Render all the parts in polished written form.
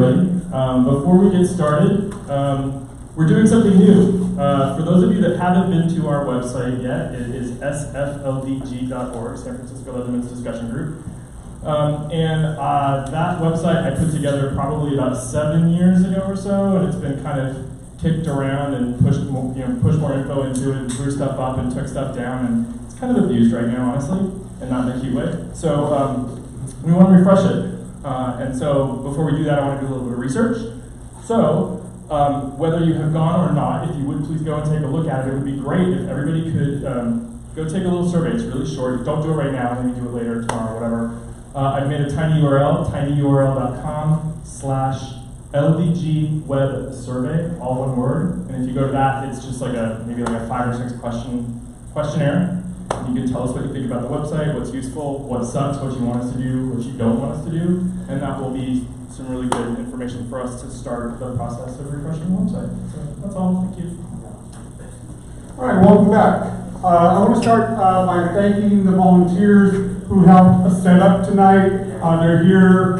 everybody. Before we get started, we're doing something new. For those of you that haven't been to our website yet, it is sfldg.org, San Francisco Leathermen's Discussion Group. That website I put together probably about 7 years ago or so, and it's been kind of kicked around and pushed more info into it, and threw stuff up and took stuff down, and it's kind of abused right now, honestly, and not in a cute way. So we want to refresh it. And so before we do that, I want to do a little bit of research. So whether you have gone or not, if you would please go and take a look at it. It would be great if everybody could go take a little survey. It's really short. Don't do it right now. Maybe do it later, tomorrow, whatever. I've made a tiny URL, tinyurl.com/LDG web survey, all one word. And if you go to that, it's just like maybe like a 5 or 6 questionnaire. You can tell us what you think about the website, what's useful, what sucks, what you want us to do, what you don't want us to do, and that will be some really good information for us to start the process of refreshing the website. So that's all. Thank you. All right, welcome back. I want to start by thanking the volunteers who helped us set up tonight. They're here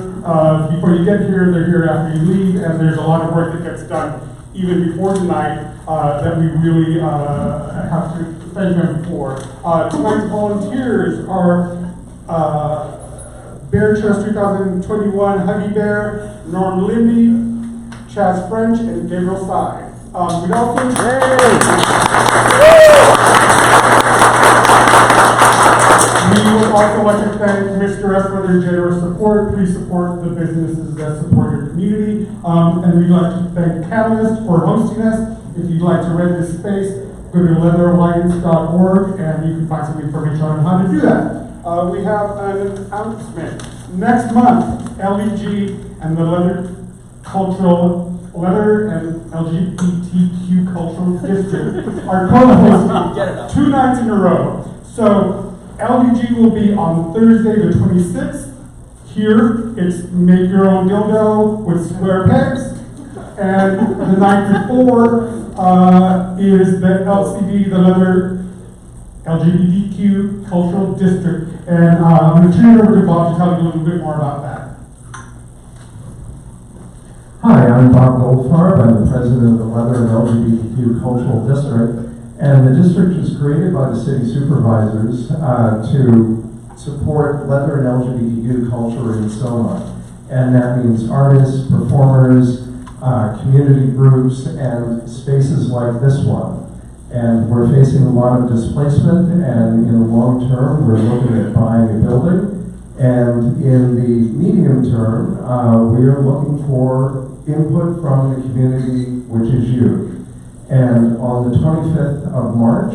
before you get here, they're here after you leave, and there's a lot of work that gets done even before tonight that we really have to thank them for. Tonight's volunteers are Bear Chest 2021 Huggy Bear, Norm Limby, Chaz French, and Gabriel Sy. We'd also we would also like to thank Mr. S for their generous support. Please support the businesses that support your community. And we'd like to thank Catalyst for hosting us. If you'd like to rent this space, go to leatheralliance.org and you can find some information on how to do that. We have an announcement. Next month, LDG and the Leather and LGBTQ Cultural District are co-hosting 2 nights in a row. So LDG will be on Thursday the 26th. Here, it's make your own dildo with square pegs. And the night before is the LCD, the Leather LGBTQ Cultural District. And I'm going to turn it over to Bob to tell you a little bit more about that. Hi, I'm Bob Goldfarb. I'm the president of the Leather and LGBTQ Cultural District. And the district was created by the city supervisors to support leather and LGBTQ culture in Soma. And that means artists, performers, community groups, and spaces like this one. And we're facing a lot of displacement, and in the long term, we're looking at buying a building. And in the medium term, we are looking for input from the community, which is you. And on the 25th of March,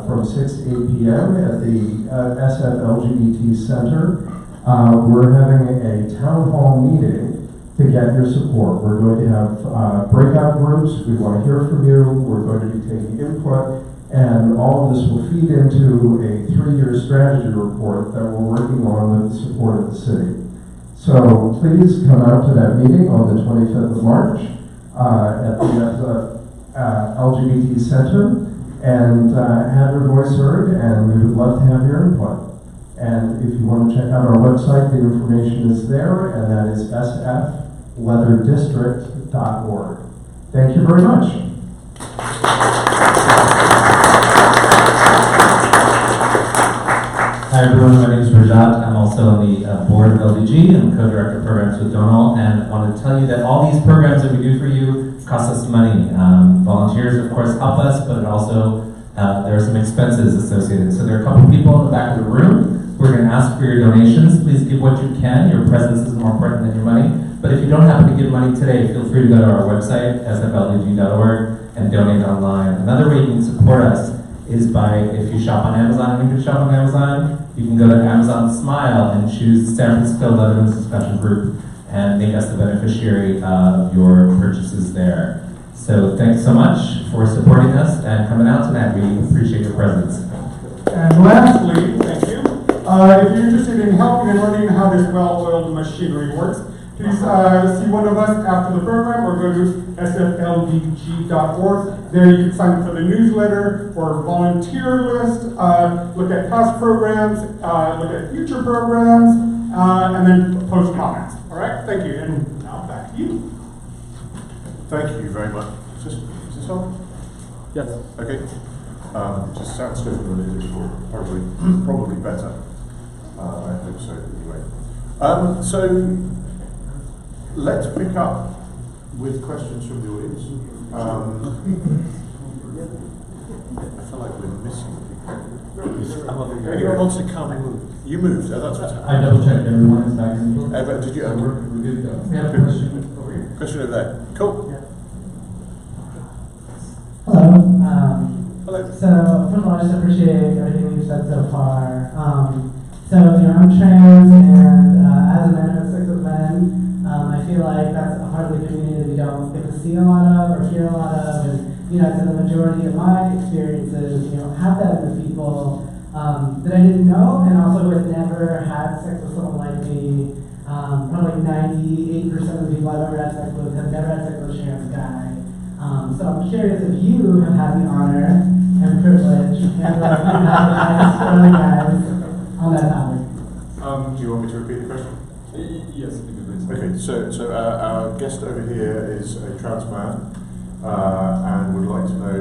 from 6 to 8 p.m. at the SF LGBT Center, we're having a town hall meeting to get your support. We're going to have breakout groups. We want to hear from you. We're going to be taking input. And all of this will feed into a 3-year strategy report that we're working on with the support of the city. So please come out to that meeting on the 25th of March at the LGBT Center and have your voice heard, and we would love to have your input. And if you want to check out our website, the information is there, and that is sfleatherdistrict.org. Thank you very much. Hi everyone, my name is Rajat. I'm also on the board of LDG. I'm co-director of programs with Donal, and I wanted to tell you that all these programs that we do for you cost us money. Volunteers, of course, help us, but it also there are some expenses associated. So there are a couple people in the back of the room who are going to ask for your donations. Please give what you can. Your presence is more important than your money. But if you don't happen to give money today, feel free to go to our website, sfldg.org, and donate online. Another way you can support us is by, if you shop on Amazon, and you can shop on Amazon, you can go to Amazon Smile and choose the San Francisco Leathermen's Discussion Group and make us the beneficiary of your purchases there. So thanks so much for supporting us and coming out tonight. We appreciate your presence. And lastly, thank you. If you're interested in helping and learning how this well-oiled machinery works, please see one of us after the program or go to sfldg.org. There you can sign up for the newsletter or volunteer list, look at past programs, look at future programs, and then post comments. All right, thank you. And now back to you. Thank you very much. Is this on? Yes. Okay. It just sounds different than it did before. Probably better. I hope so. Anyway, so let's pick up with questions from the audience. I feel like we're missing people. Anyone wants to come? You moved. Oh, that's what's happening. I double checked everyone is back in the book. Did you? We're good to go. We have a question over here. Question over there. Cool. Hello. Hello. So, first of all, I just appreciate everything you've said so far. So, I'm trans, and as a man who has sex with men, I feel like that's a part of the community that we don't get to see a lot of or hear a lot of. And, so the majority of my experiences, have that with people that I didn't know, and also who had never had sex with someone like me. Probably 98% of the people I've ever had sex with have never had sex with a trans guy. So I'm curious if you have had the honor and privilege and other guys on that topic. Do you want me to repeat the question? Yes, if you could please. Okay, so our guest over here is a trans man, and would like to know,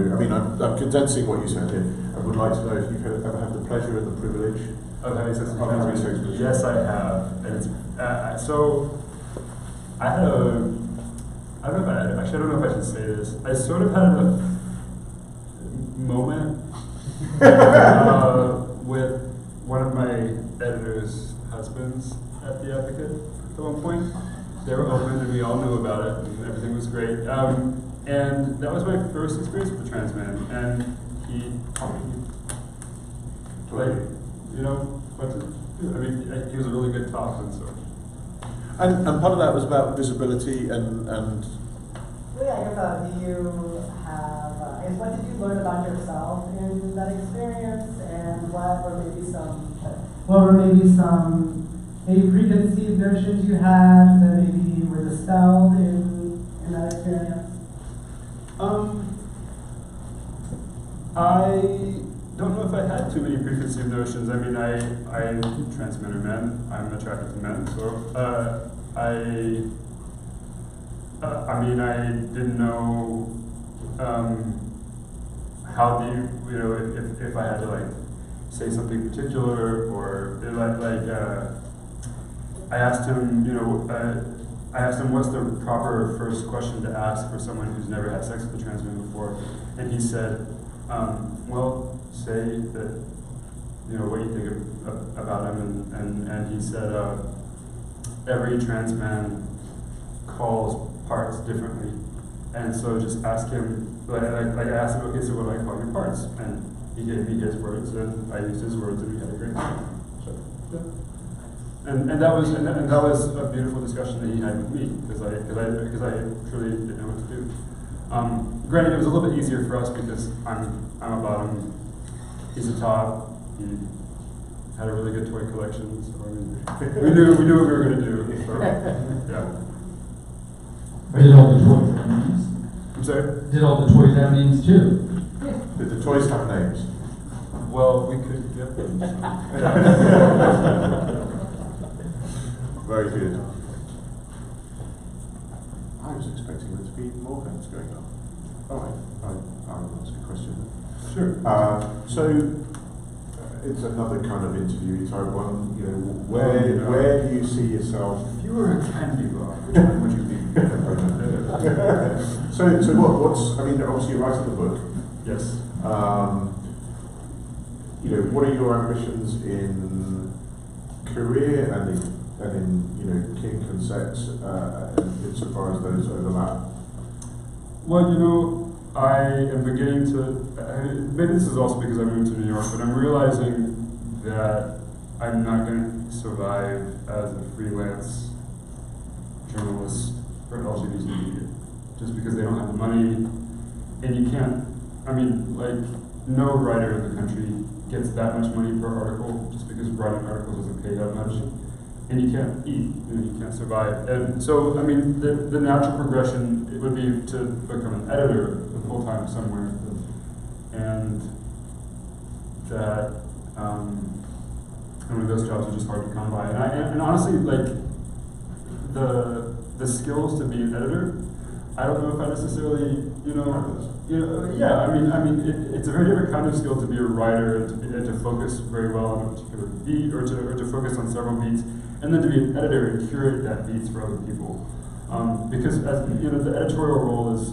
I'm condensing what you said here, and would like to know if you've ever had the pleasure and the privilege of having sex with having sex trans with people. Yes, I have. And it's, so, I had a, I don't know if I should say this. I sort of had a moment with one of my editor's husbands at The Advocate at one point. They were open and we all knew about it and everything was great. And that was my first experience with a trans man. And he he was a really good talk and so. And part of that was about visibility and Yeah, I guess, do you have, what did you learn about yourself in that experience, and what were maybe some preconceived notions you had that maybe were dispelled in that experience? I don't know if I had too many preconceived notions. I trans men are men. I'm attracted to men, so I didn't know how if I had to say something particular or I asked him what's the proper first question to ask for someone who's never had sex with a trans man before, and he said, well, say that what you think about him, and he said every trans man calls parts differently, and so just ask him. I asked him, okay, so what do I call your parts? And he gave me his words, and I used his words, and we had a great time. So, yeah. And that was a beautiful discussion that he had with me because I truly didn't know what to do. Granted, it was a little bit easier for us because I'm a bottom, he's a top. He had a really good toy collection, so we knew what we were going to do. So, yeah. Did all the toys have names? I'm sorry? Did all the toys have names too? did the toys have names? Well, we could get them. Very good. I was expecting there to be more things going on. All right, I'll ask a question. Sure. So it's another kind of interviewee type one. Where do you see yourself? If you were a candy bar, which one would you be? So what's? Obviously you're writing the book. Yes. What are your ambitions in career and in kink and sex, insofar as those overlap? Well, I am beginning to, maybe this is also because I moved to New York, but I'm realizing that I'm not going to survive as a freelance journalist for LGBT media, just because they don't have the money, and you can't, no writer in the country gets that much money per article, just because writing articles doesn't pay that much. And you can't eat, you can't survive. And so, the natural progression, it would be to become an editor full-time somewhere. And that, those jobs are just hard to come by. And honestly, the skills to be an editor, I don't know if I necessarily, yeah. I mean, it's a very different kind of skill to be a writer and to focus very well on a particular beat, or to focus on several beats, and then to be an editor and curate that beats for other people. Because the editorial role is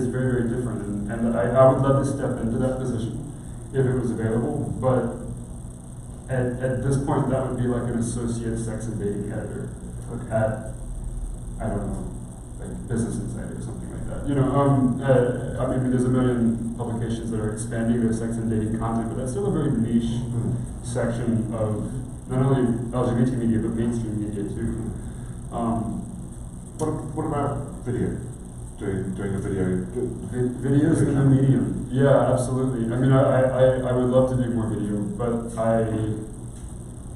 very, very different, and I would love to step into that position if it was available, but at this point that would be like an associate sex and dating editor at, I don't know, like Business Insider or something like that. I mean, there's a million publications that are expanding their sex and dating content, but that's still a very niche section of not only LGBT media, but mainstream media too. What about video? Doing a video? Video is the new medium. Yeah, absolutely. I mean, I would love to do more video, but I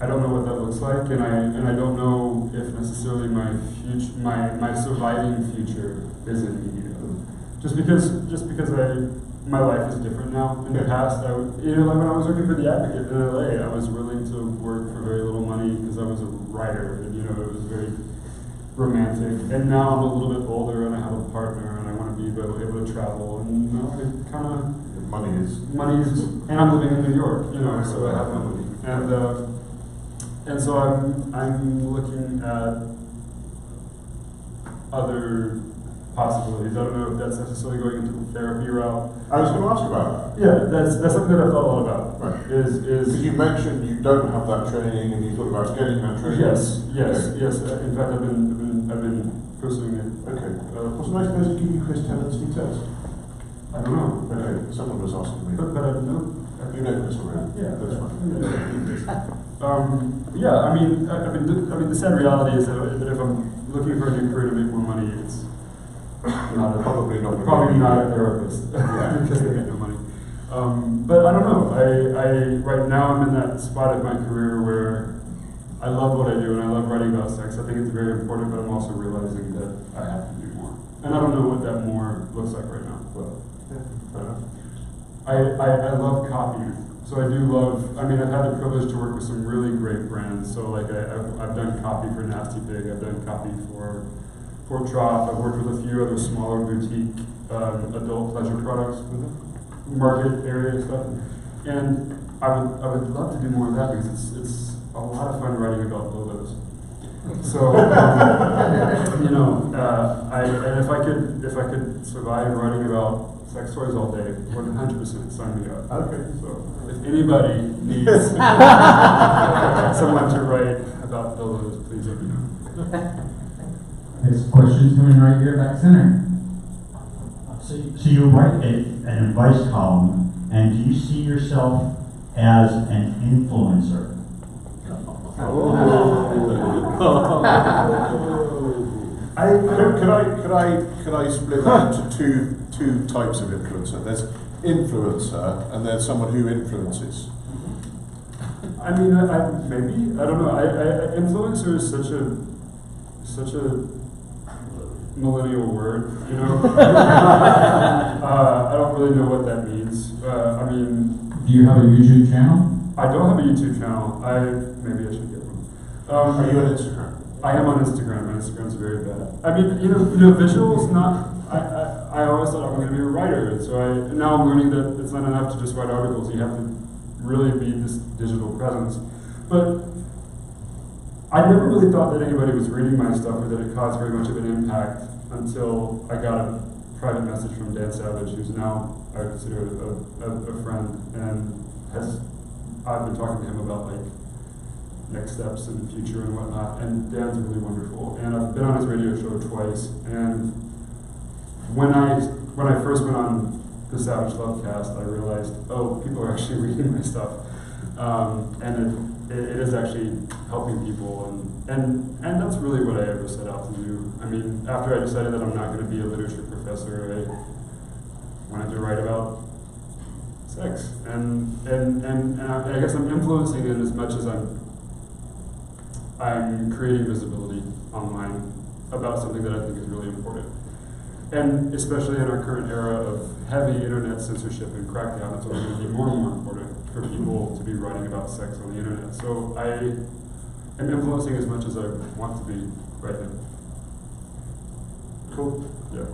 don't know what that looks like, and I don't know if necessarily my surviving future is in media. Just because my life is different now. In the past, like when I was working for The Advocate in LA, I was willing to work for very little money because I was a writer, and it was very romantic. And now I'm a little bit older, and I have a partner, and I want to be able to travel, and it kind of money is, and I'm living in New York, so I have no money, and so I'm looking at other possibilities. I don't know if that's necessarily going into the therapy route. I was going to ask about that. Yeah, that's something that I've thought a lot about. Right. Is you mentioned you don't have that training, and you thought about getting that training. Yes. In fact, I've been pursuing it. Okay. Was a nice person give you Chris Tennant's details? I don't know. Okay. Someone was asking me. But I don't know. You know Chris already. Yeah, that's fine. Yeah, I mean, the sad reality is that if I'm looking for a new career to make more money, it's probably not a therapist because they make no money. But I don't know. I right now I'm in that spot of my career where I love what I do and I love writing about sex. I think it's very important, but I'm also realizing that I have to do more. And I don't know what that more looks like right now. But I love copy. So I do love, I've had the privilege to work with some really great brands. So like I've done copy for Nasty Pig, I've done copy for Trough, I've worked with a few other smaller boutique adult pleasure products, market area stuff. And I would love to do more of that because it's a lot of fun writing about Lolos. So and if I could survive writing about sex toys all day, 100% sign me up. Okay. So if anybody needs someone to write about Lolos, please let me know. Next question's coming right here, back center. So you write an advice column, and do you see yourself as an influencer? Could I split that into two types of influencer? There's influencer, and there's someone who influences. I mean, maybe I don't know. Influencer is such a millennial word, I don't really know what that means. Do you have a YouTube channel? I don't have a YouTube channel. Maybe I should get one. Are you on Instagram? I am on Instagram. My Instagram's very bad. Visuals not. I always thought I was going to be a writer, and so now I'm learning that it's not enough to just write articles. You have to really be this digital presence. But I never really thought that anybody was reading my stuff or that it caused very much of an impact until I got a private message from Dan Savage, who's now I consider a friend, and I've been talking to him about next steps in the future and whatnot. And Dan's really wonderful, and I've been on his radio show twice. And when I first went on the Savage Lovecast, I realized, people are actually reading my stuff, and it is actually helping people, and that's really what I ever set out to do. After I decided that I'm not going to be a literature professor, I wanted to write about sex, and I guess I'm influencing it as much as I'm creating visibility online about something that I think is really important. And especially in our current era of heavy internet censorship and crackdown, it's only going to be more and more important for people to be writing about sex on the internet. So I am influencing as much as I want to be right now. Cool. Yeah.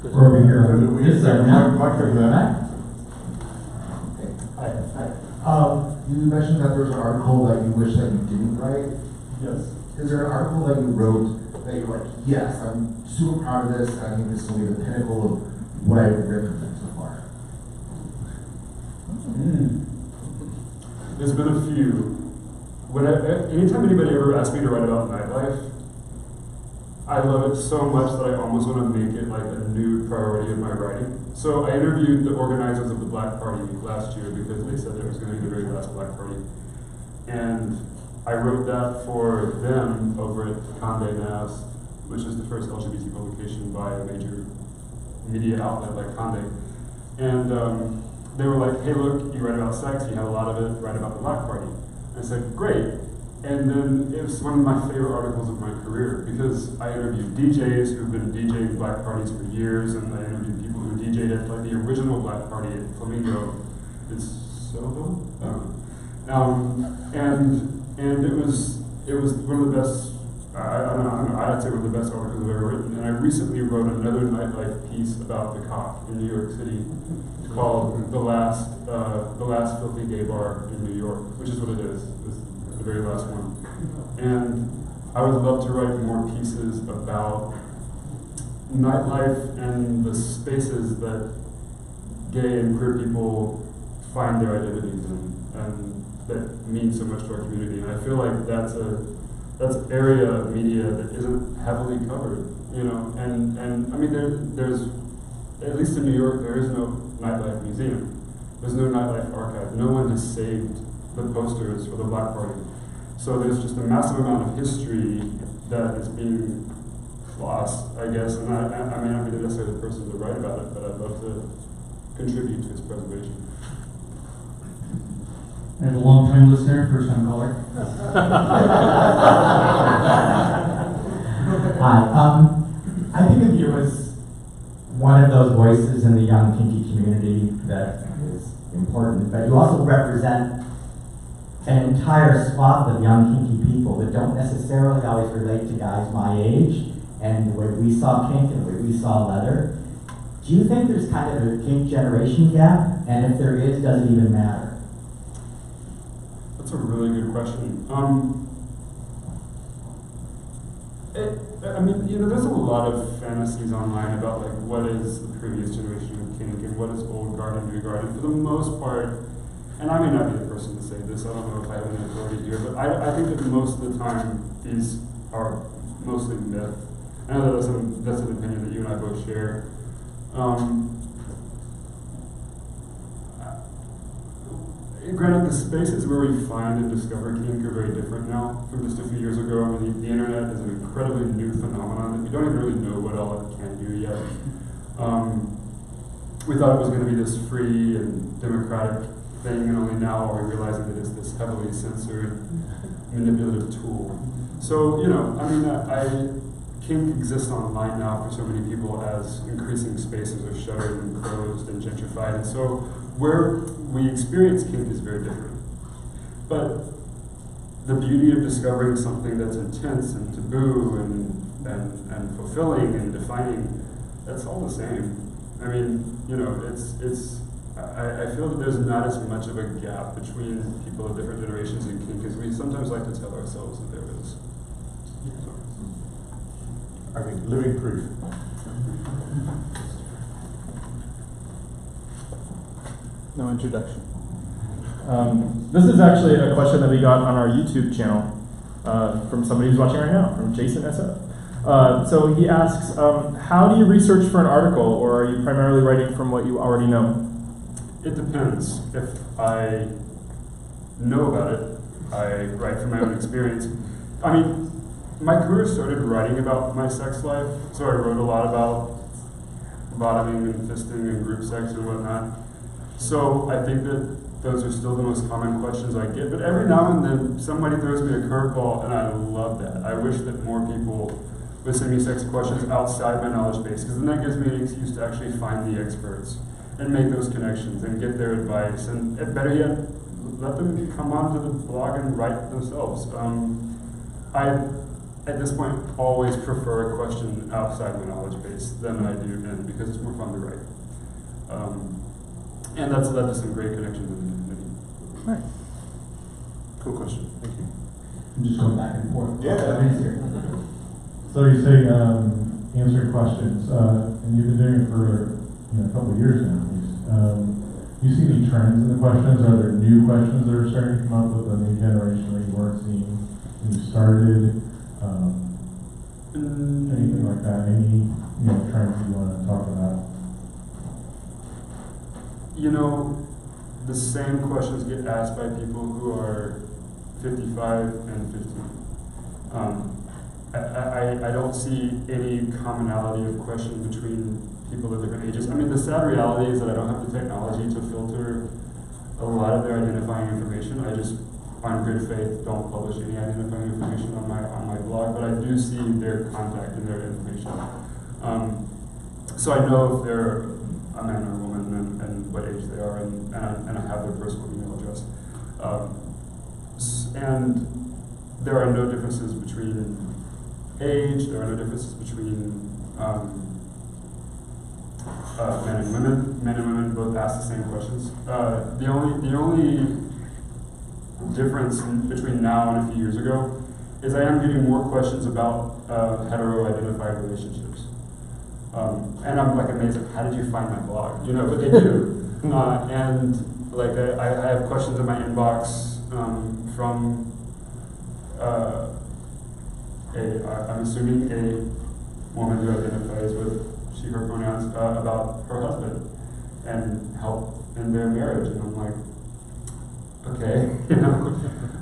We're over here on We this side now. Mike over there. You mentioned that there's an article that you wish that you didn't write. Yes. Is there an article that you wrote that you're like, yes, I'm super proud of this, and I think this is going to be the pinnacle of what I've written so far? There's been a few. Anytime anybody ever asks me to write about Nightlife, I love it so much that I almost want to make it like a new priority of my writing. So I interviewed the organizers of the Black Party last year because they said it was going to be the very last Black Party. And I wrote that for them over at Condé Nast, which is the first LGBT publication by a major media outlet like Condé. And they were like, hey look, you write about sex, you have a lot of it, write about the Black Party. And I said, great. And then it was one of my favorite articles of my career because I interviewed DJs who've been DJing Black parties for years, and I interviewed people who DJ'd at like the original Black Party at Flamingo. It's Soho? And it was one of the best, I'd say one of the best articles I've ever written. And I recently wrote another Nightlife piece about the Cock in New York City called The Last Filthy Gay Bar in New York, which is what it is. The very last one. And I would love to write more pieces about nightlife and the spaces that gay and queer people find their identities in, and that mean so much to our community. And I feel like that's an area of media that isn't heavily covered, you know. And I mean, there's at least in New York, there is no nightlife museum. There's no nightlife archive. No one has saved the posters for the Black Party. So there's just a massive amount of history that is being lost, I guess. And I may not be necessarily the person to write about it, but I'd love to contribute to its preservation. I have a long-time listener, first-time caller. Hi. I think of you as one of those voices in the young kinky community that is important, but you also represent an entire swath of young kinky people that don't necessarily always relate to guys my age and the way we saw kink and the way we saw leather. Do you think there's kind of a kink generation gap? And if there is, does it even matter? That's a really good question. I mean, you know, there's a lot of fantasies online about like what is the previous generation of kink and what is old guard and new guard. And for the most part, and I may not be the person to say this, I don't know if I have any authority here, but I think that most of the time these are mostly myth. I know that's an opinion that you and I both share. Granted, the spaces where we find and discover kink are very different now from just a few years ago. I mean, the internet is an incredibly new phenomenon that we don't even really know what all it can do yet. We thought it was going to be this free and democratic thing, and only now are we realizing that it's this heavily censored, manipulative tool. So, you know, I mean, kink exists online now for so many people as increasing spaces are shuttered and closed and gentrified, and so where we experience kink is very different. But the beauty of discovering something that's intense and taboo and fulfilling and defining, that's all the same. I mean, you know, I feel that there's not as much of a gap between people of different generations in kink as we sometimes like to tell ourselves that there is. I think living proof. No introduction. This is actually a question that we got on our YouTube channel from somebody who's watching right now, from Jason SF. So he asks, how do you research for an article, or are you primarily writing from what you already know? It depends. If I know about it, I write from my own experience. I mean, my career started writing about my sex life, so I wrote a lot about bottoming and fisting and group sex and whatnot. So I think that those are still the most common questions I get. But every now and then, somebody throws me a curveball, and I love that. I wish that more people would send me sex questions outside my knowledge base, because then that gives me an excuse to actually find the experts and make those connections and get their advice. And better yet, let them come onto the blog and write themselves. at this point, always prefer a question outside my knowledge base than I do in, because it's more fun to write. And that's led to some great connections in the community. Right. Cool question. Thank you. I'm just going back and forth. Yeah. So you say answering questions, and you've been doing it for a couple of years now at least. Do you see any trends in the questions? Are there new questions that are starting to come up with the new generation that you weren't seeing when you started? Anything like that? Any trends that you want to talk about? The same questions get asked by people who are 55 and 50. I don't see any commonality of question between people of different ages. I mean, the sad reality is that I don't have the technology to filter a lot of their identifying information. I just, on good faith, don't publish any identifying information on my blog, but I do see their contact and their information. So I know if they're a man or a woman and what age they are, and I have their personal email address. And there are no differences between age, there are no differences between men and women. Men and women both ask the same questions. The only difference between now and a few years ago is I am getting more questions about hetero-identified relationships. And I'm like amazed, like, how did you find my blog? But they do. And like I have questions in my inbox from I'm assuming a woman who identifies with she, her pronouns, about her husband and help in their marriage. And I'm like, okay,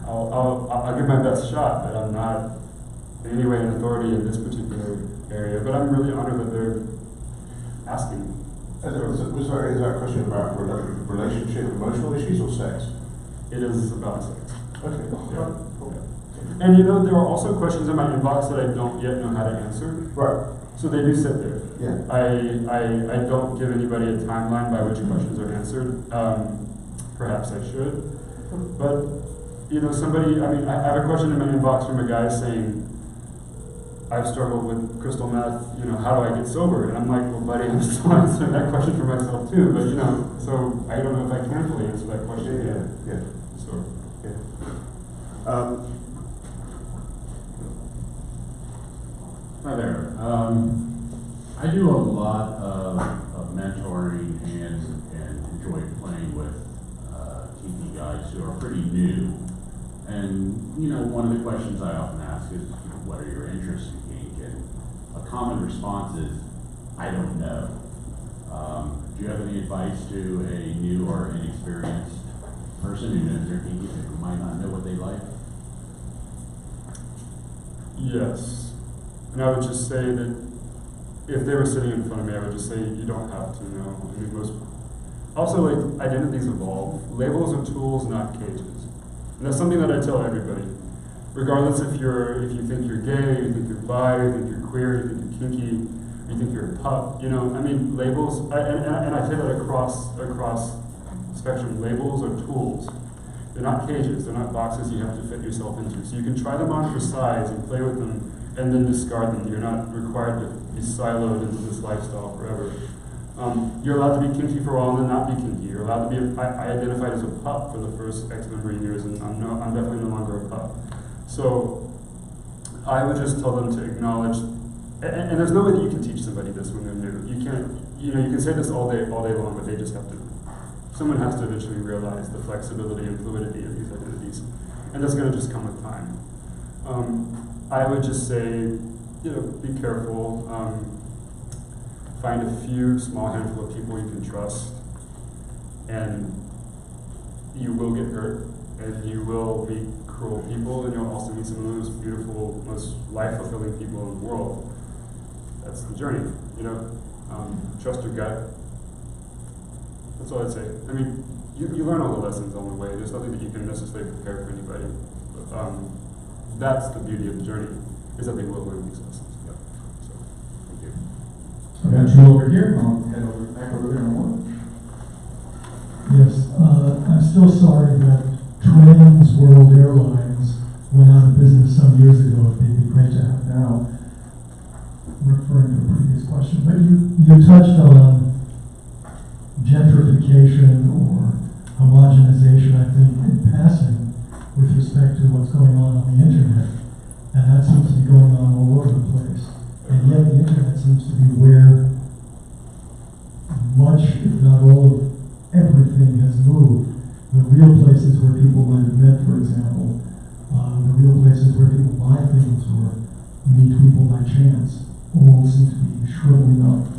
I'll give my best shot, but I'm not in any way an authority in this particular area. But I'm really honored that they're asking. Is that a question about relationship, emotional issues, or sex? It is about sex. Okay. Yeah. And there are also questions in my inbox that I don't yet know how to answer. Right. So they do sit there. Yeah. I don't give anybody a timeline by which questions are answered. Perhaps I should. But, somebody, I have a question in my inbox from a guy saying, I've struggled with crystal meth, how do I get sober? And I'm like, well, buddy, I'm still answering that question for myself too. But, so I don't know if I can fully answer that question yet. Yeah. So, yeah. Hi there. I do a lot of mentoring and enjoy playing with kinky guys who are pretty new. And one of the questions I often ask is, what are your interests in kink? And a common response is, I don't know. Do you have any advice to a new or inexperienced person who knows they're kinky but who might not know what they like? yes. And I would just say that if they were sitting in front of me, I would just say you don't have to know. Also, identities evolve. Labels are tools, not cages. And that's something that I tell everybody. Regardless if you think you're gay, you think you're bi, you think you're queer, you think you're kinky, you think you're a pup. Labels. And I say that across spectrum. Labels are tools. They're not cages. They're not boxes you have to fit yourself into. So you can try them on for size and play with them, and then discard them. You're not required to be siloed into this lifestyle forever. You're allowed to be kinky for a while and then not be kinky. You're allowed to be. I identified as a pup for the first X number of years, and I'm definitely no longer a pup. So I would just tell them to acknowledge. And there's no way that you can teach somebody this when they're new. You can't. You can say this all day long, but they just have to. Someone has to eventually realize the flexibility and fluidity of these identities, and that's going to just come with time. I would just say, be careful. Find a few small handful of people you can trust, and you will get hurt, and you will meet cruel people, and you'll also meet some of the most beautiful, most life-fulfilling people in the world. That's the journey, Trust your gut. That's all I'd say. You learn all the lessons on the way. There's nothing that you can necessarily prepare for anybody. But, that's the beauty of the journey, is that they will learn these lessons. Yep. So, thank you. I've got you over here. I'll head back over there in a moment. Yes, I'm still sorry that Trans World Airlines went out of business some years ago. It'd be great to have you touched on gentrification or homogenization, I think, in passing with respect to what's going on the internet. And that seems to be going on all over the place. And yet the internet seems to be where much, if not all, of everything has moved. The real places where people might have met, for example, the real places where people buy things or meet people by chance, all seem to be shriveling up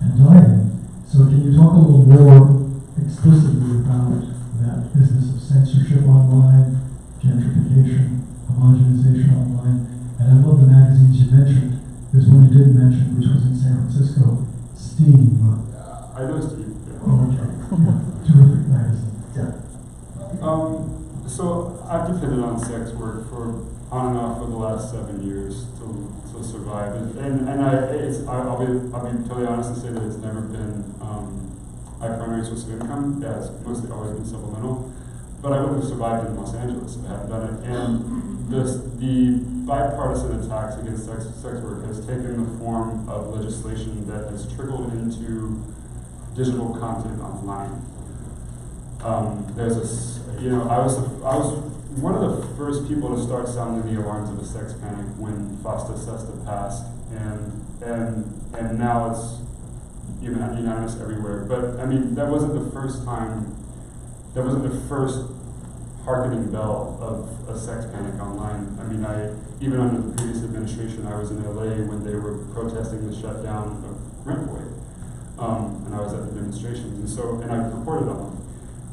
and dying. So can you talk a little more explicitly about that business of censorship online, gentrification, homogenization online? And I love the magazines you mentioned. There's one you didn't mention, which was in San Francisco, Steam. I know Steve. Yeah. Oh, okay. Yeah. Terrific magazine. Yeah. So I've depended on sex work for on and off for the last 7 years to survive, I'll be totally honest and say that it's never been my primary source of income. It's mostly always been supplemental, but I wouldn't have survived in Los Angeles if I hadn't done it. And the bipartisan attacks against sex work has taken the form of legislation that has trickled into digital content online. I was one of the first people to start sounding the alarms of a sex panic when FOSTA SESTA passed, and now it's unanimous everywhere. But I mean, that wasn't the first time. That wasn't the first hearkening bell of a sex panic online. I mean, even under the previous administration, I was in LA when they were protesting the shutdown of Rentboy, and I was at the demonstrations, and I reported on them.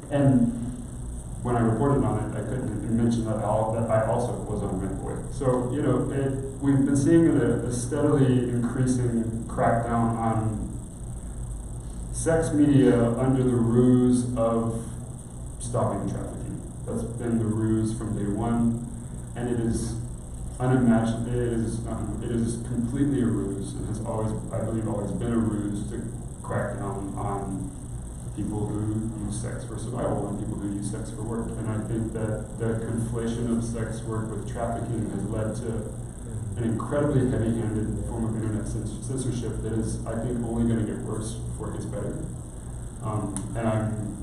And when I reported on it, I couldn't mention that I also was on Rentboy. So we've been seeing a steadily increasing crackdown on sex media under the ruse of stopping trafficking. That's been the ruse from day one, and it is unimagined. It is completely a ruse, and has always, I believe, always been a ruse to crack down on people who use sex for survival and people who use sex for work. And I think that the conflation of sex work with trafficking has led to an incredibly heavy-handed form of internet censorship that is, I think, only going to get worse before it gets better. And I'm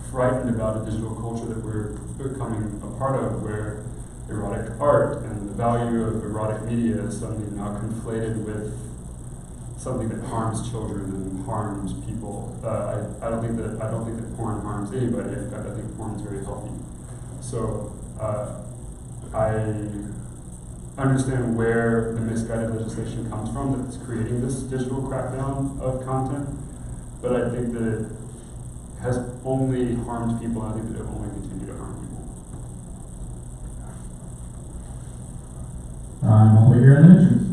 frightened about a digital culture that we're becoming a part of, where erotic art and the value of erotic media is suddenly now conflated with something that harms children and harms people. I don't think that porn harms anybody. In fact, I think porn is very healthy. So I understand where the misguided legislation comes from that's creating this digital crackdown of content, but I think that it has only harmed people, and I think that it will only continue to harm people. Over here in the entrance.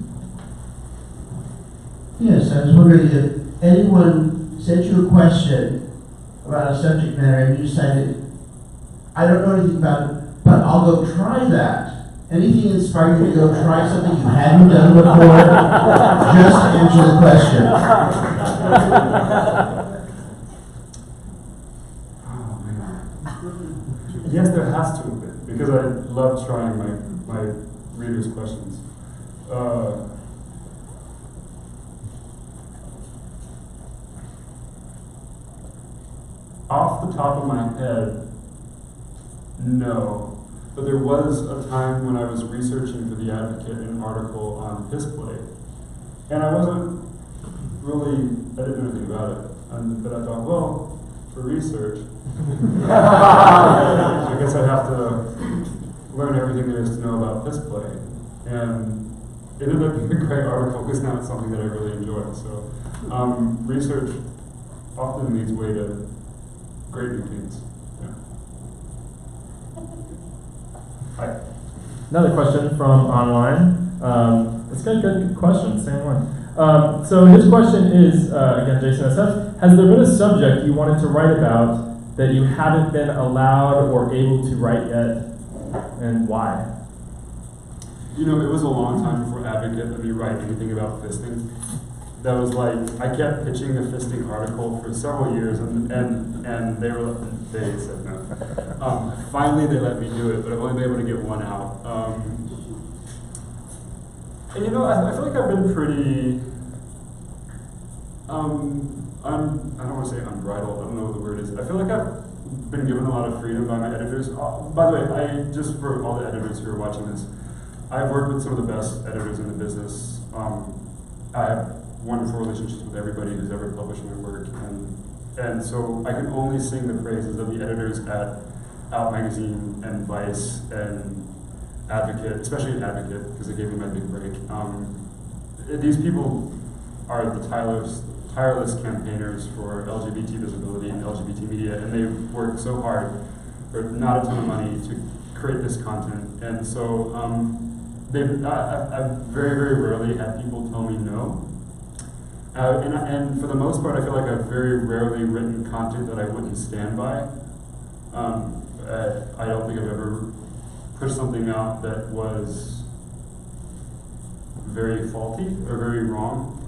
Yes, I was wondering if anyone sent you a question about a subject matter and you decided, I don't know anything about it, but I'll go try that. Anything inspired you to go try something you hadn't done before? Just answer the question. Oh man. Yes, there has to have been, because I love trying my readers' questions. Off the top of my head, no. But there was a time when I was researching for The Advocate an article on Pissplay, and I didn't know anything about it. But I thought, well, for research, I guess I have to learn everything there is to know about Pissplay. And it ended up being a great article because now it's something that I really enjoy. So research often leads way to great new things. Yeah. Hi. Another question from online. It's got a good question, same one. So his question is, again, Jason SF, has there been a subject you wanted to write about that you haven't been allowed or able to write yet, and why? It was a long time before Advocate let me write anything about fisting. That was like, I kept pitching a fisting article for several years, and they said no. Finally, they let me do it, but I've only been able to get one out. And I feel like I've been pretty I don't want to say unbridled, I don't know what the word is. I feel like I've been given a lot of freedom by my editors. By the way, just for all the editors who are watching this, I've worked with some of the best editors in the business. I have wonderful relationships with everybody who's ever published my work, and so I can only sing the praises of the editors at Out Magazine and Vice and Advocate, especially Advocate, because they gave me my big break. These people are the tireless campaigners for LGBT visibility and LGBT media, and they've worked so hard for not a ton of money to create this content. And so I've very, very rarely had people tell me no. And for the most part, I feel like I've very rarely written content that I wouldn't stand by. I don't think I've ever pushed something out that was very faulty or very wrong.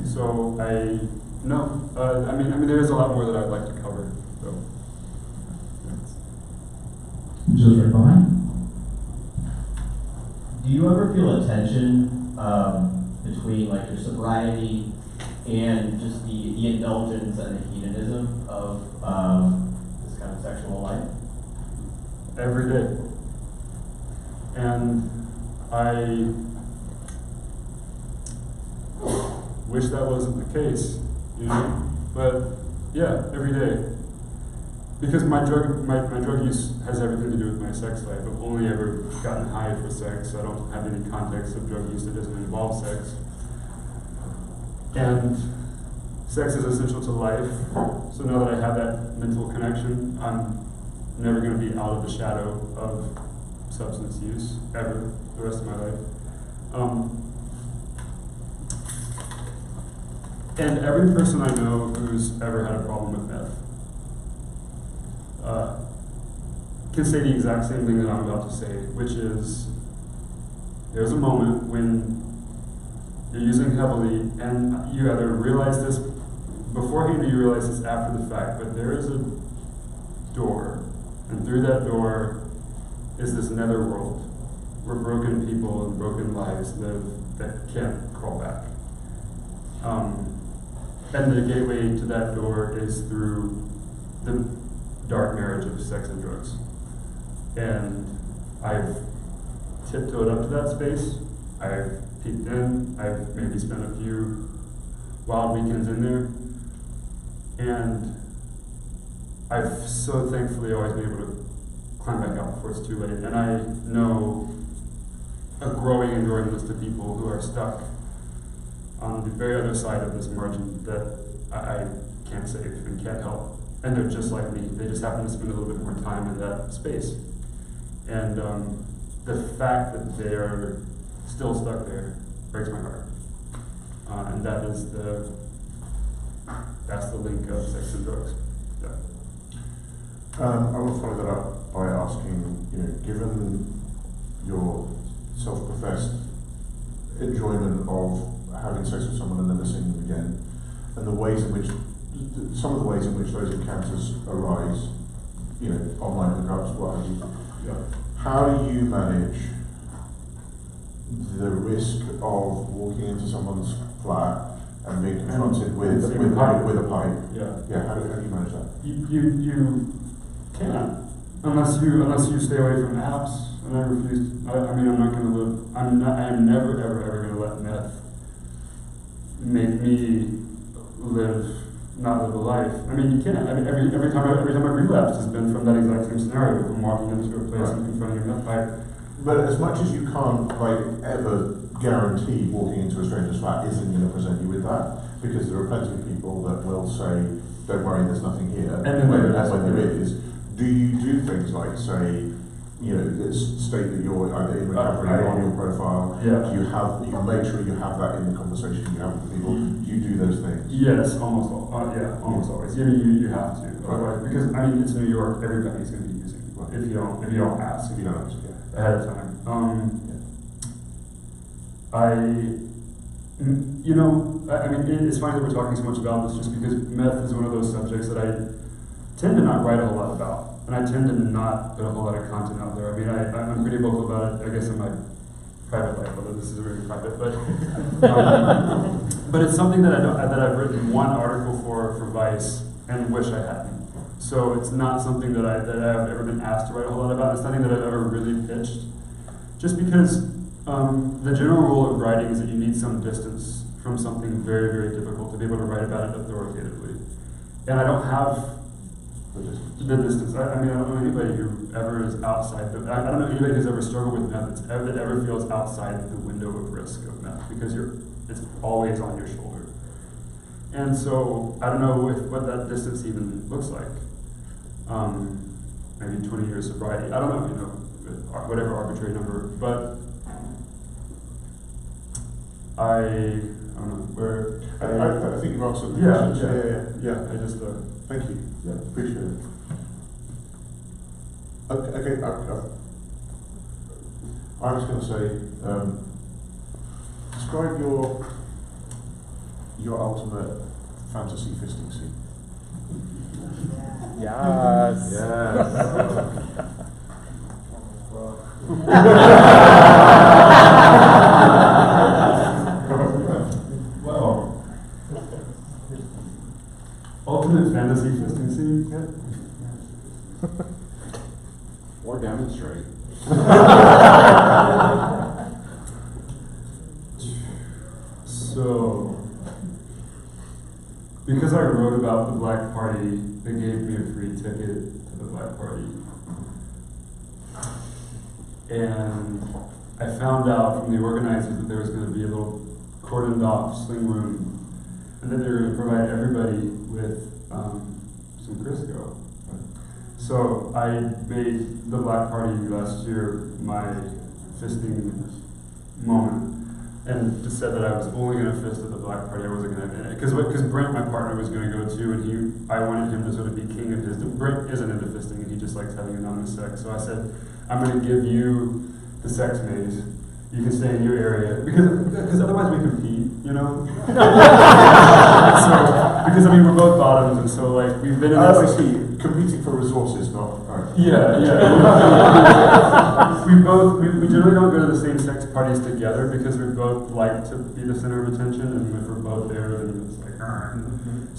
So I mean, there is a lot more that I'd like to cover. So, Just right behind. Do you ever feel a tension between like your sobriety and just the indulgence and the hedonism of this kind of sexual life? Every day. And I wish that wasn't the case, you know? But yeah, every day. Because my drug use has everything to do with my sex life. I've only ever gotten high for sex. I don't have any context of drug use that doesn't involve sex. And sex is essential to life. So now that I have that mental connection, I'm never going to be out of the shadow of substance use, ever, the rest of my life. And every person I know who's ever had a problem with meth can say the exact same thing that I'm about to say, which is there's a moment when you're using heavily and you either realize this beforehand or you realize this after the fact, but there is a door, and through that door is this netherworld where broken people and broken lives live that can't crawl back. And the gateway to that door is through the dark marriage of sex and drugs. And I've tiptoed up to that space. I've peeked in. I've maybe spent a few wild weekends in there. And I've so thankfully always been able to climb back out before it's too late. And I know a growing and growing list of people who are stuck on the very other side of this margin that I can't save and can't help. And they're just like me. They just happen to spend a little bit more time in that space. And the fact that they're still stuck there breaks my heart. And that's the link of sex and drugs. Yeah. I want to follow that up by asking, given your self-professed enjoyment of having sex with someone and never seeing them again, and some of the ways in which those encounters arise, online hookups, what have you. Yeah. How do you manage the risk of walking into someone's flat and being confronted with a pipe? Yeah. How do you manage that? You can't unless you stay away from apps. And I refuse. I'm not going to live. I am never ever going to let meth make me not live a life. I mean, you can't. I mean, every time I relapsed has been from that exact same scenario, from walking into a place and confronting a meth pipe. But as much as you can't ever guarantee walking into a stranger's flat isn't going to present you with that, because there are plenty of people that will say, "Don't worry, there's nothing here," and when there is, do you do things like say, state that you're either in recovery or on your profile? Yeah. Do you make sure you have that in the conversation you have with people? Do you do those things? Yes, almost always. You have to. Otherwise, because it's New York, everybody's going to be using it. If you don't ask, ahead of time. It's funny that we're talking so much about this, just because meth is one of those subjects that I tend to not write a whole lot about. And I tend to not put a whole lot of content out there. I'm pretty vocal about it, I guess, in my private life, although this isn't really private, but but it's something that I've written one article for Vice and wish I hadn't. So it's not something that I've ever been asked to write a whole lot about. It's nothing that I've ever really pitched. Just because the general rule of writing is that you need some distance from something very, very difficult to be able to write about it authoritatively. And I don't have the distance. I mean, I don't know anybody who ever is outside. I don't know anybody who's ever struggled with meth that ever feels outside the window of risk of meth, because it's always on your shoulder. And so I don't know what that distance even looks like. Maybe 20 years sobriety. I don't know, whatever arbitrary number. But I don't know where. I think you've answered the question. Yeah. I just thank you. Yeah, appreciate it. Okay. I was going to say, describe your ultimate fantasy fisting scene. Yes. Well, ultimate fantasy fisting scene? Or demonstrate. So, because I wrote about the Black Party, they gave me a free ticket to the Black Party. And I found out from the organizers that there was going to be a little cordoned off sling room, and that they were going to provide everybody with some Crisco. So I made the Black Party last year my fisting moment, and just said that I was only going to fist at the Black Party. I wasn't going to, because Brent, my partner, was going to go too, and I wanted him to sort of be king of his. Brent isn't into fisting, and he just likes having anonymous sex. So I said, I'm going to give you the sex maze. You can stay in your area, because otherwise we compete, So because we're both bottoms, and so we've been in I this. see. Competing for resources, not. Yeah. we generally don't go to the same sex parties together because we both like to be the center of attention, and if we're both there, then it's like.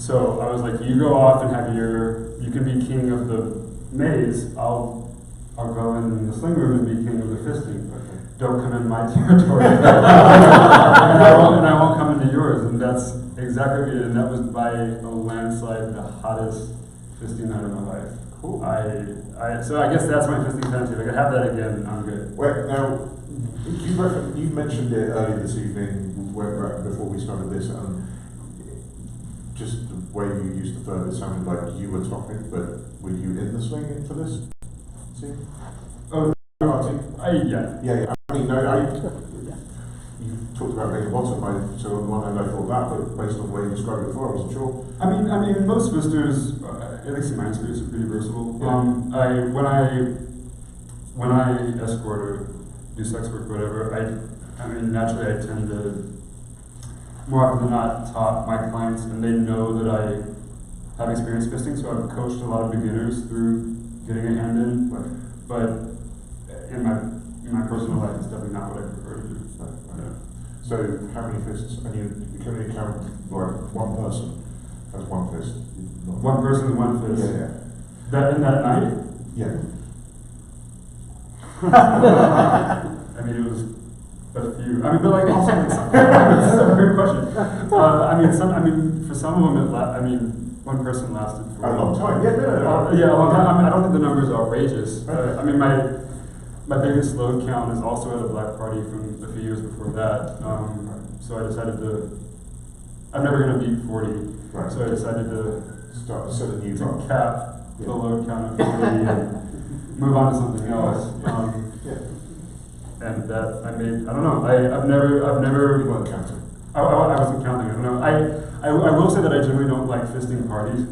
So I was like, you go off and have you can be king of the maze. I'll go in the sling room and be king of the fisting. Don't come in my territory. and I won't come into yours. And that's exactly what we did. And that was by a landslide the hottest fisting night of my life. Cool. So I guess that's my fisting fantasy. If I could have that again, I'm good. Wait, now, you mentioned it earlier this evening before we started this, and just the way you used the verb, it sounded like you were topic, but were you in the swing for this scene? Oh, yeah. I mean, you talked about being a bottom, so on one hand I thought that, but based on the way you described it before, I wasn't sure. I mean, most fisters, at least in my experience, are pretty versatile. Yeah. When I escort or do sex work, whatever, naturally I tend to, more often than not, top my clients, and they know that I have experience fisting, so I've coached a lot of beginners through getting a hand in. But in my personal life, it's definitely not what I prefer to do. So how many fists? And you can only count one person as one fist. One person, one fist. Yeah. That in that night? Yeah. It was a few. But also, this is a weird question. For some of them, one person lasted for a long time. Yeah, a long time. I don't think the number is outrageous. My biggest load count is also at a Black Party from a few years before that. So I decided I'm never going to beat 40. Right. So I decided to cap the load count at 40 and move on to something else. And that I don't know. I've never. You weren't counting. I wasn't counting. I don't know. I will say that I generally don't like fisting parties.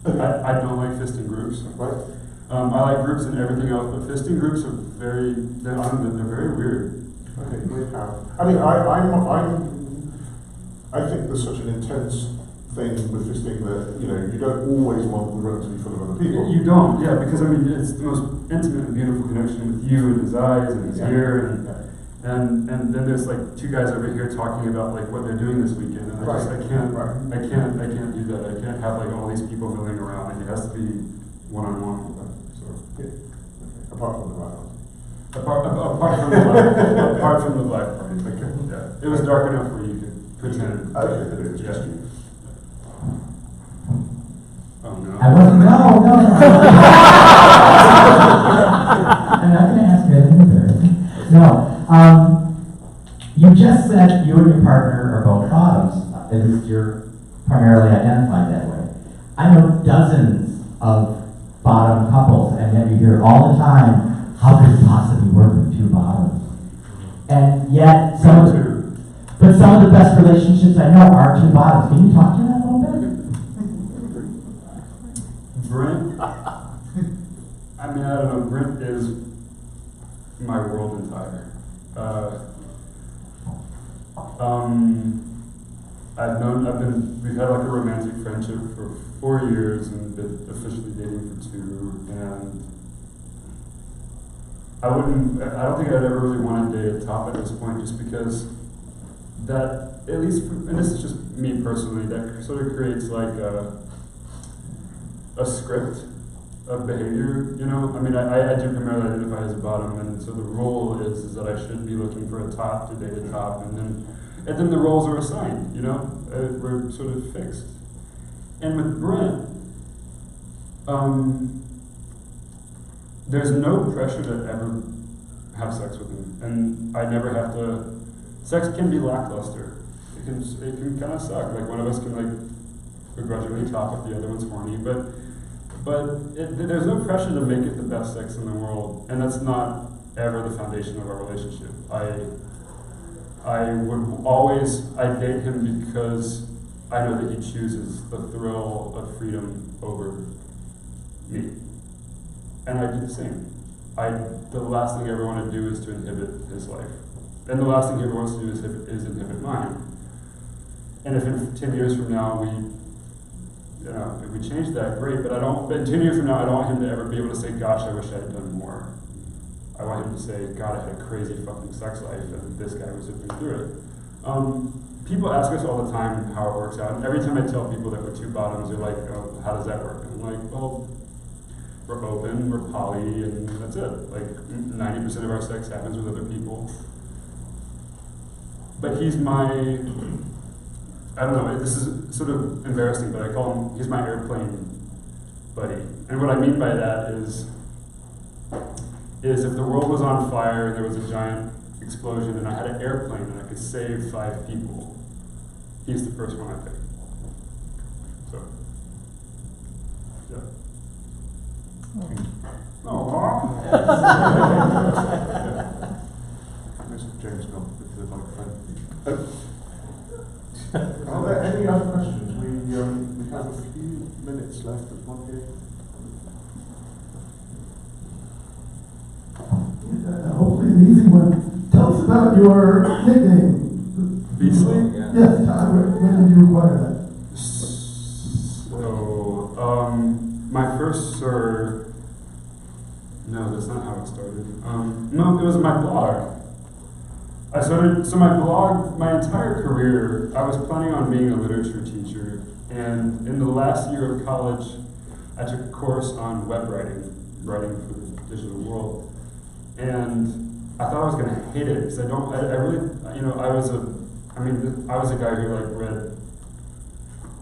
I don't like fisting groups. Right. I like groups and everything else, but fisting groups are they're very weird. Okay, weird how? I think there's such an intense thing with fisting that you don't always want the room to be full of other people. You don't, yeah, because it's the most intimate and beautiful connection with you and his eyes and his ear, And then there's like two guys over here talking about like what they're doing this weekend, and I can't do that. I can't have like all these people milling around. Like, it has to be one-on-one with them. So apart from the violence. Apart from the black party. Yeah. It was dark enough where you could pretend. Okay, it was just you. Oh no. I wasn't. No. I'm not going to ask you anything embarrassing. No. You just said you and your partner are both bottoms. At least you're primarily identified that way. I know dozens of bottom couples, and yet you hear all the time, how could it possibly work with two bottoms? And yet, some of the best relationships I know are two bottoms. Can you talk to that a little bit? Brent, I mean, I don't know, Brent is my world entire. We've had like a romantic friendship for 4 years and been officially dating for 2, and I don't think I'd ever really want to date a top at this point, just because that, at least, and this is just me personally, that sort of creates like a script of behavior, you know? I mean, I do primarily identify as a bottom, and so the rule is that I should be looking for a top to date a top, and then the roles are assigned, you know? We're sort of fixed. And with Brent, there's no pressure to ever have sex with him, and I never have to. Sex can be lackluster. It can kind of suck. Like, one of us can like begrudgingly top if the other one's horny, but there's no pressure to make it the best sex in the world, and that's not ever the foundation of our relationship. I date him because I know that he chooses the thrill of freedom over me. And I do the same. The last thing I ever want to do is to inhibit his life. And the last thing he ever wants to do is inhibit mine. And if in 10 years from now if we change that, great, but in 10 years from now, I don't want him to ever be able to say, gosh, I wish I had done more. I want him to say, God, I had a crazy fucking sex life, and this guy was with me through it. People ask us all the time how it works out, and every time I tell people that we're two bottoms, they're like, oh, how does that work? And I'm like, well, we're open, we're poly, and that's it. Like, 90% of our sex happens with other people. But he's my, I don't know, this is sort of embarrassing, but I call him, he's my airplane buddy. And what I mean by that is if the world was on fire and there was a giant explosion and I had an airplane and I could save 5 people, he's the first one I pick. So, yeah. Mr. James, go with the microphone. Are there any other questions? We have a few minutes left of one here. Hopefully an easy one. Tell us about your nickname. Beasley? Yes, when did you acquire that? So, my first no, that's not how it started. No, it was my blog. My entire career, I was planning on being a literature teacher, and in the last year of college, I took a course on web writing for the digital world. And I thought I was going to hate it because I was a guy who like read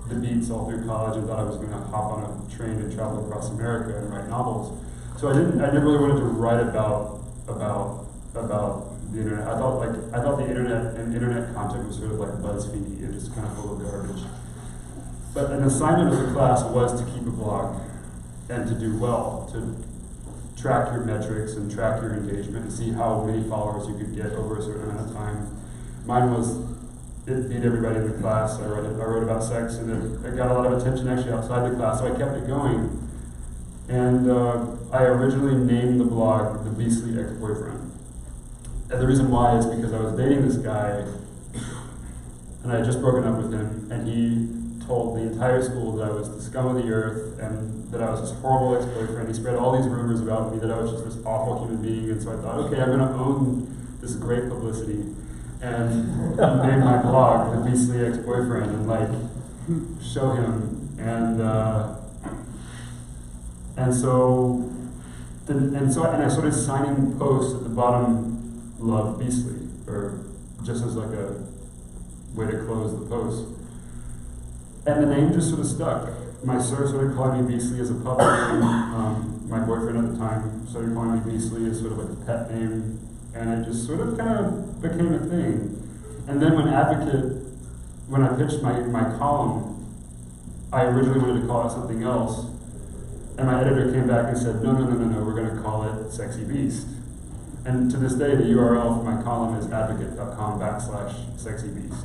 the beats all through college and thought I was going to hop on a train and travel across America and write novels. So I never really wanted to write about the internet. I thought the internet and internet content was sort of like BuzzFeed, and just kind of full of garbage. But an assignment of the class was to keep a blog and to do well, to track your metrics and track your engagement and see how many followers you could get over a certain amount of time. Mine was, it beat everybody in the class. I wrote about sex, and it got a lot of attention actually outside the class, so I kept it going. And I originally named the blog The Beastly Ex-Boyfriend. And the reason why is because I was dating this guy, and I had just broken up with him, and he told the entire school that I was the scum of the earth, and that I was this horrible ex-boyfriend. He spread all these rumors about me, that I was just this awful human being, and so I thought, okay, I'm going to own this great publicity and name my blog The Beastly Ex-Boyfriend and like show him and I started signing posts at the bottom, Love Beastly, or just as like a way to close the post. And the name just sort of stuck. My sir started calling me Beastly as a public name. My boyfriend at the time started calling me Beastly as sort of like a pet name, and it just sort of kind of became a thing. And then when I pitched my column, I originally wanted to call it something else. And my editor came back and said, no, we're going to call it Sexy Beast. And to this day, the URL for my column is advocate.com/sexybeast.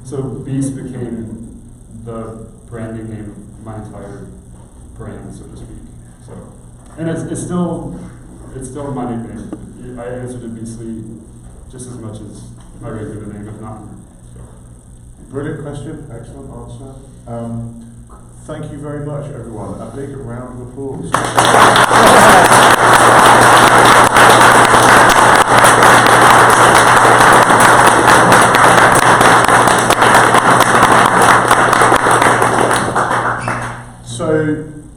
So Beast became the branding name of my entire brand, so to speak. So, and it's still my nickname. I answer to Beastly just as much as my regular name, if not more. So. Brilliant question, excellent answer. Thank you very much, everyone. A big round of applause. So,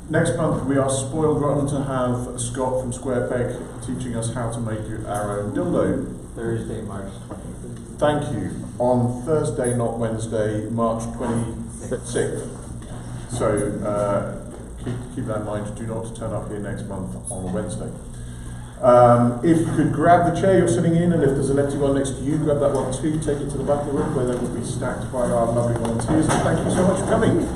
next month we are spoiled rotten to have Scott from Square Peg teaching us how to make our own dildo. Thursday, March 25th. Thank you. On Thursday, not Wednesday, March 26th. So keep that in mind. Do not turn up here next month on a Wednesday. If you could grab the chair you're sitting in, and if there's an empty one next to you, grab that one too. Take it to the back of the room where they will be stacked by our lovely volunteers. And thank you so much for coming.